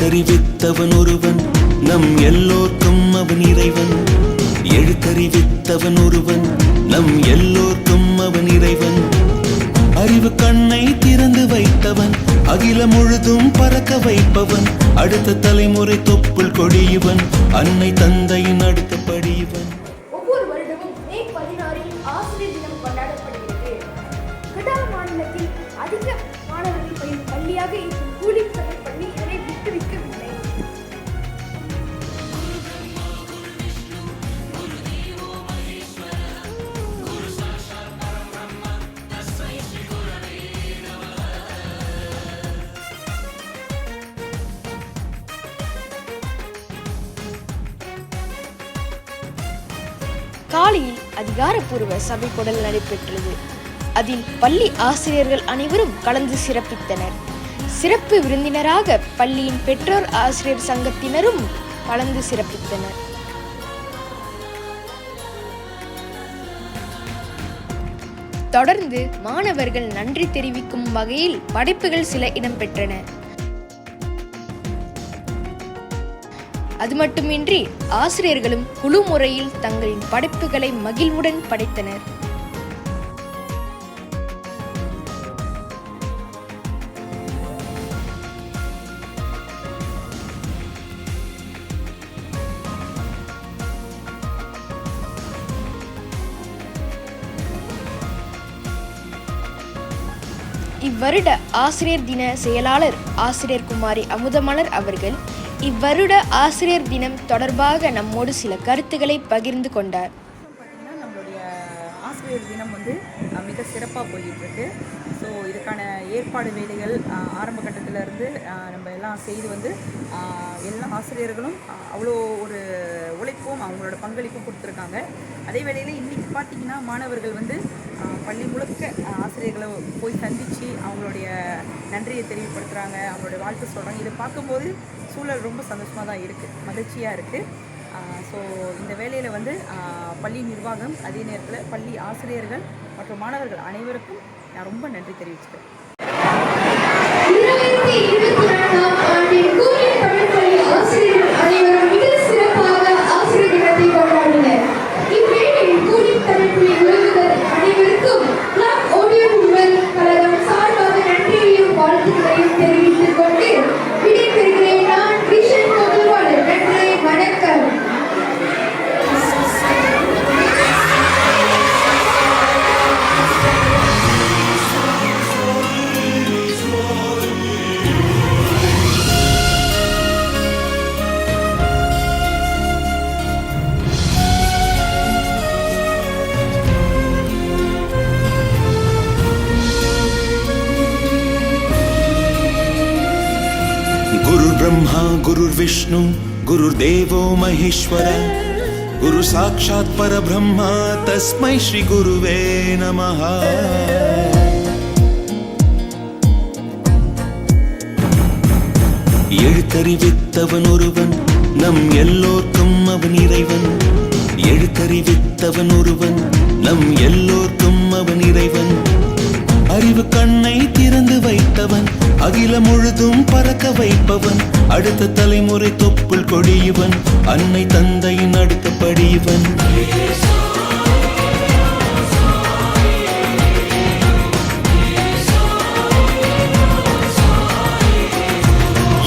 எழுத்தறிவித்தவன் ஒருவன் நம் எல்லோர்க்கும் அவன் இறைவன். எழுத்தறிவித்தவன் ஒருவன் நம் எல்லோர்க்கும் அவன் இறைவன். அறிவு கண்ணை திறந்து வைத்தவன், அகிலம் முழுதும் பறக்க வைப்பவன். அடுத்த தலைமுறை தொப்புள் கொடியவன், அன்னை தந்தையின் அடுத்த படியவன். ஒவ்வொரு வருடமும் மே 16 ஆசிரியர் தினம் கொண்டாடப்படுகிறது. கடார் மாநிலத்தில் அதிக மாணவர்கள் பயிலும் பள்ளியாக இருக்கும் கூலிங் தமிழ் பள்ளி இதனை விட்டுவிக்கவில்லை. காலையில் அதிகாரப்பூர்வ சபை கொடல் நடைபெற்றது. அதில் பள்ளி ஆசிரியர்கள் அனைவரும் கலந்து சிறப்பித்தனர். சிறப்பு விருந்தினராக பள்ளியின் பெற்றோர் ஆசிரியர் சங்கத்தினரும் கலந்து சிறப்பித்தனர். தொடர்ந்து மாணவர்கள் நன்றி தெரிவிக்கும் வகையில் படைப்புகள் சில இடம்பெற்றன. அது மட்டுமின்றி ஆசிரியர்களும் குழு முறையில் தங்களின் படைப்புகளை மகிழ்வுடன் படைத்தனர். இவ்வருட ஆசிரியர் தின செயலாளர் ஆசிரியர் குமாரி அமுதமலர் அவர்கள் இவ்வருட ஆசிரியர் தினம் தொடர்பாக நம்மோடு சில கருத்துக்களை பகிர்ந்து கொண்டார். நம்மளுடைய ஆசிரியர் தினம் மிக சிறப்பாக போயிட்டுருக்கு. ஸோ இதுக்கான ஏற்பாடு வேலைகள் ஆரம்ப கட்டத்திலேருந்து நம்ம எல்லாம் செய்து எல்லா ஆசிரியர்களும் அவ்வளோ ஒரு உழைப்பும் அவங்களோட பங்களிப்பும் கொடுத்துருக்காங்க. அதே வேளையில் இன்றைக்கி பார்த்திங்கன்னா மாணவர்கள் பள்ளி முழுக்க ஆசிரியர்களை போய் சந்தித்து அவங்களுடைய நன்றியை தெரிவிப்படுத்துகிறாங்க, அவங்களுடைய வாழ்த்து சொல்கிறாங்க. இதை பார்க்கும்போது சூழல் ரொம்ப சந்தோஷமாக தான் இருக்குது, மகிழ்ச்சியாக இருக்குது. ஸோ இந்த வேலையில் பள்ளி நிர்வாகம், அதே நேரத்தில் பள்ளி ஆசிரியர்கள் மற்றும் மாணவர்கள் அனைவருக்கும் நான் ரொம்ப நன்றி தெரிவிச்சுக்கிறேன். ब्रह्मा गुरुर्विष्णु गुरुर्देवो महेश्वर गुरु साक्षात् परब्रह्म तस्मै श्री गुरुवे नमः. எழுத்தறிவித்தவன் ஒருவன் நம் எல்லோர்க்கும் அவன் இறைவன். எழுத்தறிவித்தவன் ஒருவன் நம் எல்லோர்க்கும் அவன் இறைவன். அறிவு கண்ணை திறந்து வைத்தவன், அகிலம் முழுதும் பறக்க வைப்பவன். அடுத்த தலைமுறை தொப்புள் கொடியவன், அன்னை தந்தையின் அடுத்த படியவன்.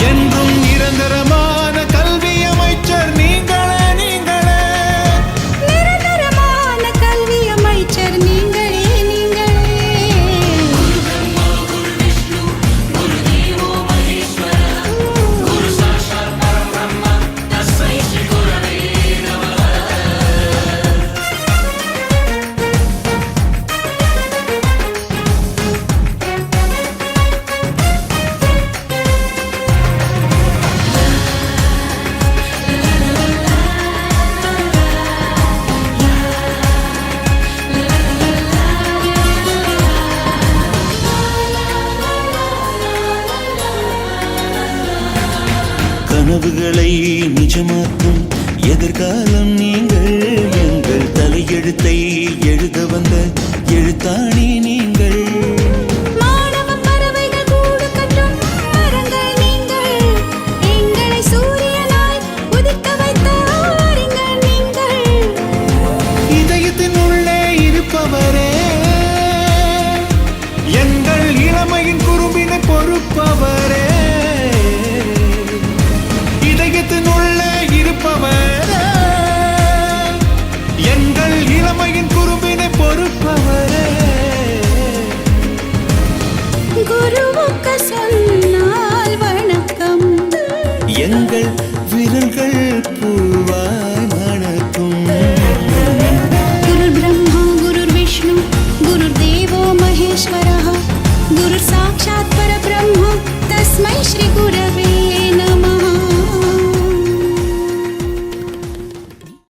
என்றும் நிரந்தரமான கல்வி அமைச்சர் நீங்களே, நீங்களே நிரந்தரமான கல்வி அமைச்சர் நீங்களே, கனவுகளை நிஜமாக்கும் எதிர்காலம் நீங்கள். எங்கள் தலையெழுத்தை எழுத வந்த எழுத்தாணி நீங்கள். மாணவ பறவைகள் கூடு கட்டும் மரங்கள் நீங்கள். எங்கள் இளமையின் குறும்பினை பொறுப்பவரே. குருவுக்கு சொன்னால் வணக்கம். எங்கள் விரல்கள் பூ